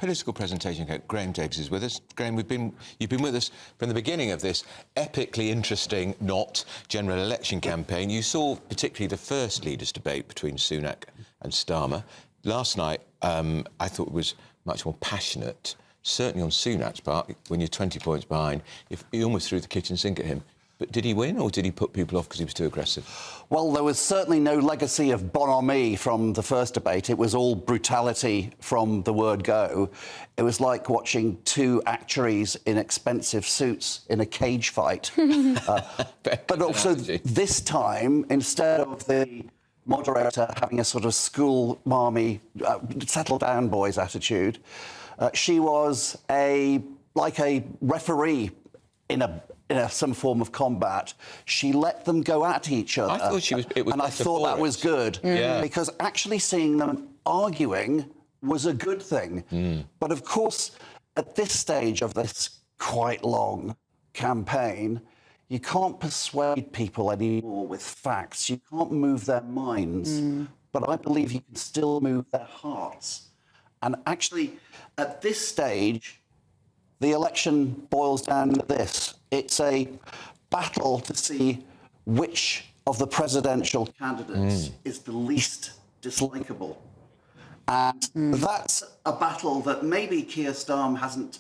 political presentation. Graham Jacobs is with us. Graham, you've been with us from the beginning of this epically interesting, not general election campaign. You saw particularly the first leaders' debate between Sunak and Starmer. Last night, I thought it was much more passionate, certainly on Sunak's part. When you're 20 points behind, if he almost threw the kitchen sink at him. But did he win, or did he put people off because he was too aggressive? Well, there was certainly no legacy of bonhomie from the first debate. It was all brutality from the word go. It was like watching two actuaries in expensive suits in a cage fight. But also, this time, instead of the moderator having a sort of school marmy, settle down boys attitude, she was like a referee in some form of combat. She let them go at each other. I thought and I thought that was good, because actually seeing them arguing was a good thing. But of course, at this stage of this quite long campaign, you can't persuade people anymore with facts. You can't move their minds. But I believe you can still move their hearts. And actually, at this stage, the election boils down to this. It's a battle to see which of the presidential candidates is the least dislikable. And that's a battle that maybe Keir Starmer hasn't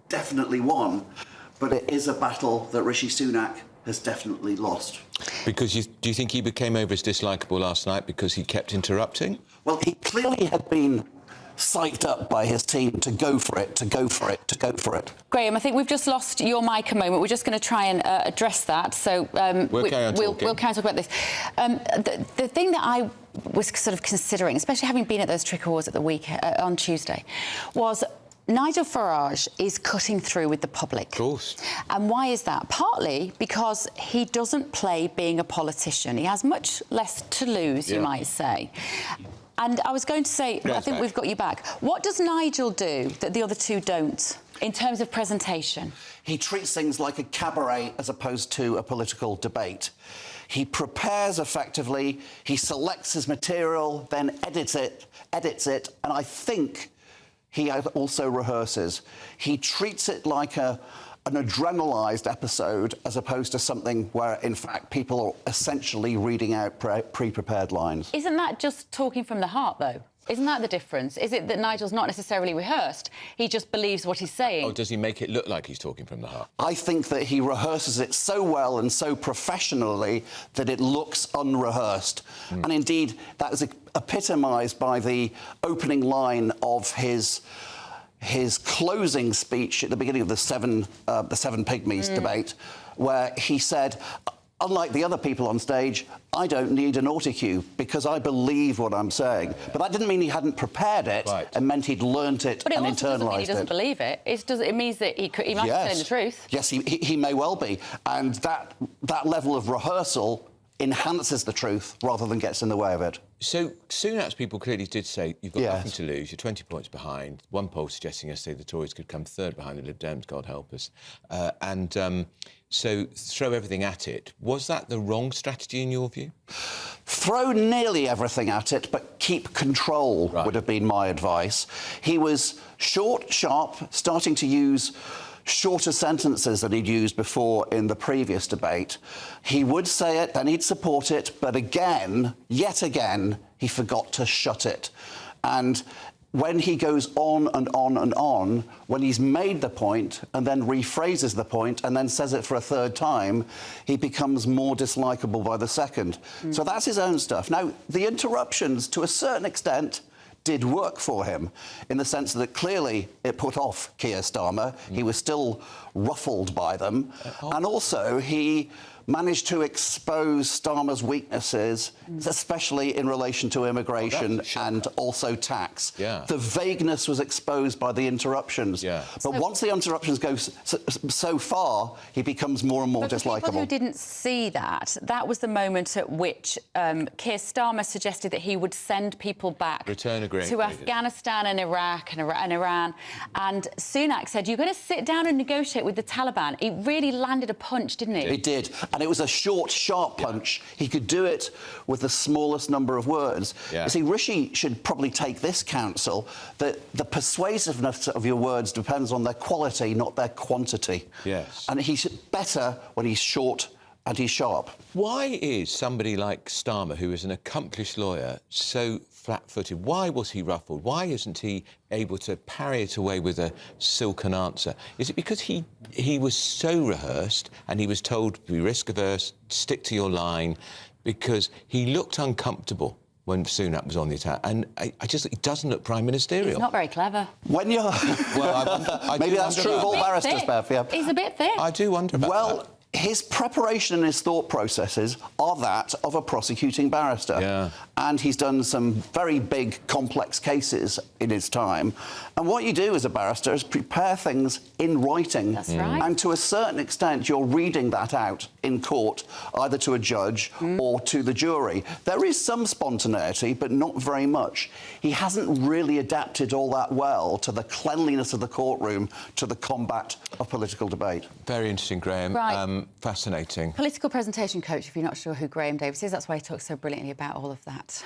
definitely won, but it is a battle that Rishi Sunak has definitely lost. Because do you think he became over as dislikable last night because he kept interrupting? Well, he clearly had been psyched up by his team to go for it, to go for it, to go for it. Graham, I think we've just lost your mic a moment. We're just going to try and address that. So we'll carry on talking. We'll carry on talking about this. The thing that I was sort of considering, especially having been at those Trick Awards at the on Tuesday, was Nigel Farage is cutting through with the public. Of course. And why is that? Partly because he doesn't play being a politician. He has much less to lose, you might say. And I was going to say, I think we've got you back. What does Nigel do that the other two don't, in terms of presentation? He treats things like a cabaret as opposed to a political debate. He prepares effectively, he selects his material, then edits it, and I think he also rehearses. He treats it like an adrenalised episode as opposed to something where, in fact, people are essentially reading out pre-prepared lines. Isn't that just talking from the heart, though? Isn't that the difference? Is it that Nigel's not necessarily rehearsed? He just believes what he's saying. Or does he make it look like he's talking from the heart? I think that he rehearses it so well and so professionally that it looks unrehearsed. And indeed, that is epitomised by the opening line of his closing speech at the beginning of the Seven Pygmies debate, where he said, unlike the other people on stage, I don't need an autocue because I believe what I'm saying. But that didn't mean he hadn't prepared it. It meant he'd learnt it and internalised it. But it also doesn't mean he doesn't believe it. It means that he might be telling the truth. Yes, he may well be. And that level of rehearsal enhances the truth rather than gets in the way of it. So Sunak's people clearly did say, you've got nothing to lose, you're 20 points behind. One poll suggesting yesterday the Tories could come third behind the Lib Dems, God help us. So throw everything at it. Was that the wrong strategy in your view? Throw nearly everything at it, but keep control would have been my advice. He was short, sharp, starting to use shorter sentences than he'd used before in the previous debate. He would say it, then he'd support it, but again, yet again, he forgot to shut it. And when he goes on and on and on, when he's made the point and then rephrases the point and then says it for a third time, he becomes more dislikable by the second. So that's his own stuff. Now, the interruptions, to a certain extent, did work for him, in the sense that clearly it put off Keir Starmer. He was still ruffled by them. And also, he managed to expose Starmer's weaknesses, especially in relation to immigration and also tax. The vagueness was exposed by the interruptions. But once the interruptions go so far, he becomes more and more dislikable. For people who didn't see that, that was the moment at which Keir Starmer suggested that he would send people back to Afghanistan and Iraq and Iran. And Sunak said, you're going to sit down and negotiate with the Taliban. It really landed a punch, didn't it? It did. and it was a short, sharp punch. He could do it with the smallest number of words. You see, Rishi should probably take this counsel, that the persuasiveness of your words depends on their quality, not their quantity. Yes. And he's better when he's short and he's sharp. Why is somebody like Starmer, who is an accomplished lawyer, so flat-footed? Why was he ruffled? Why isn't he able to parry it away with a silken answer? Is it because he was so rehearsed and he was told to be risk-averse, stick to your line, because he looked uncomfortable when Sunak was on the attack, and I just, it doesn't look prime ministerial. He's not very clever. When you're... Well, maybe that's true of all barristers, Bev, yeah. He's a bit thick. I do wonder about that. His preparation and his thought processes are that of a prosecuting barrister. Yeah. And he's done some very big, complex cases in his time. And what you do as a barrister is prepare things in writing. That's right. And to a certain extent, you're reading that out in court, either to a judge or to the jury. There is some spontaneity, but not very much. He hasn't really adapted all that well to the cleanliness of the courtroom, to the combat of political debate. Very interesting, Graham. Right. Fascinating. Political presentation coach, if you're not sure who Graham Davis is, that's why he talks so brilliantly about all of that.